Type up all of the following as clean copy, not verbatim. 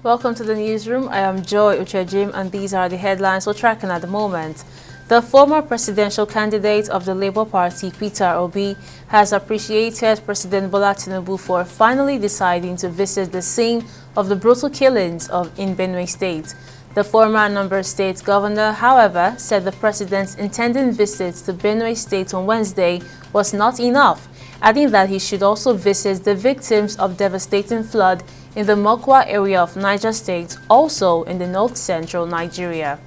Welcome to the newsroom. I am Joy Uchejim, and these are the headlines we're tracking at the moment. The former presidential candidate of the Labour Party, Peter Obi, has appreciated President Bola Tinubu for finally deciding to visit the scene of the brutal killings in Benue State. The former Anambra State governor, however, said the president's intended visit to Benue State on Wednesday was not enough, adding that he should also visit the victims of devastating flood in the Mokwa area of Niger State, also in the north-central Nigeria.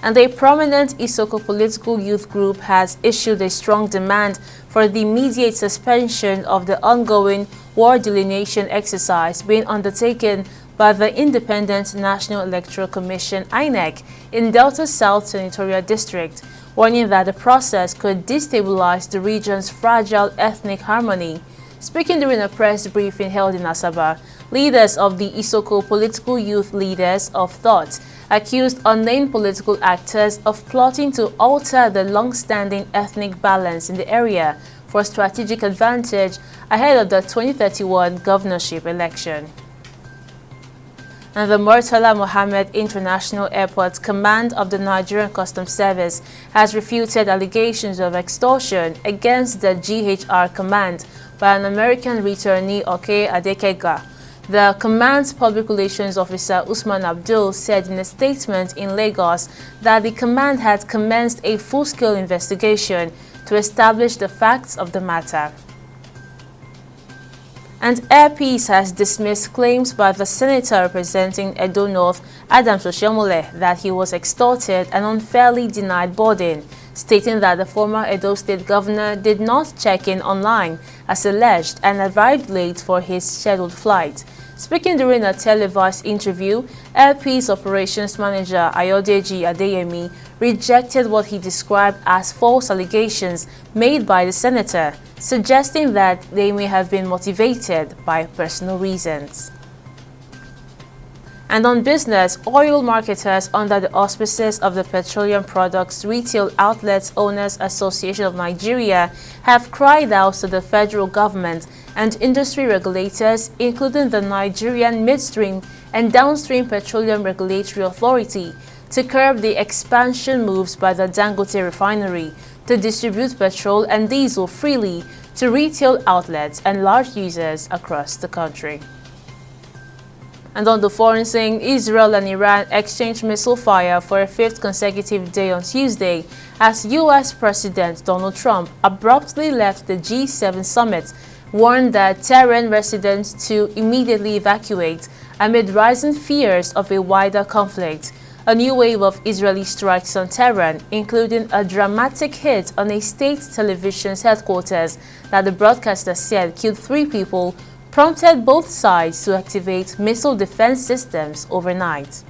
And a prominent Isoko political youth group has issued a strong demand for the immediate suspension of the ongoing war delineation exercise being undertaken by the Independent National Electoral Commission (INEC) in Delta South Senatorial District, warning that the process could destabilize the region's fragile ethnic harmony. Speaking during a press briefing held in Asaba, leaders of the Isoko Political Youth Leaders of Thought accused unnamed political actors of plotting to alter the long-standing ethnic balance in the area for strategic advantage ahead of the 2031 governorship election. And the Murtala Mohammed International Airport Command of the Nigerian Customs Service has refuted allegations of extortion against the GHR command by an American returnee, Oke Adekega. The command's public relations officer, Usman Abdul, said in a statement in Lagos that the command had commenced a full-scale investigation to establish the facts of the matter. And Air Peace has dismissed claims by the senator representing Edo North, Adams Oshiomhole, that he was extorted and unfairly denied boarding, stating that the former Edo State governor did not check in online, as alleged, and arrived late for his scheduled flight. Speaking during a televised interview, Air Peace Operations Manager Ayodeji Adeyemi rejected what he described as false allegations made by the senator, suggesting that they may have been motivated by personal reasons. And on business, oil marketers under the auspices of the Petroleum Products Retail Outlets Owners Association of Nigeria have cried out to the federal government and industry regulators, including the Nigerian Midstream and Downstream Petroleum Regulatory Authority, to curb the expansion moves by the Dangote refinery to distribute petrol and diesel freely to retail outlets and large users across the country. And on the foreign scene, Israel and Iran exchanged missile fire for a fifth consecutive day on Tuesday as U.S. President Donald Trump abruptly left the G7 summit, warned that Tehran residents to immediately evacuate amid rising fears of a wider conflict. A new wave of Israeli strikes on Tehran, including a dramatic hit on a state television's headquarters that the broadcaster said killed 3 people, prompted both sides to activate missile defense systems overnight.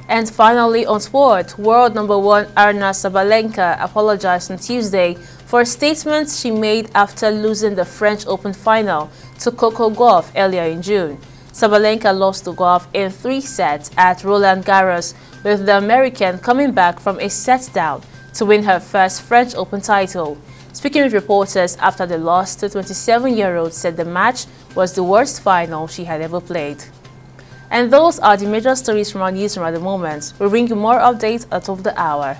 And finally, on sport, world number 1 Aryna Sabalenka apologized on Tuesday for statements she made after losing the French Open final to Coco Gauff earlier in June. Sabalenka lost to Gauff in 3 sets at Roland Garros, with the American coming back from a set down to win her first French Open title. Speaking with reporters after the loss, the 27-year-old said the match was the worst final she had ever played. And those are the major stories from our newsroom at the moment. We'll bring you more updates at the top of the hour.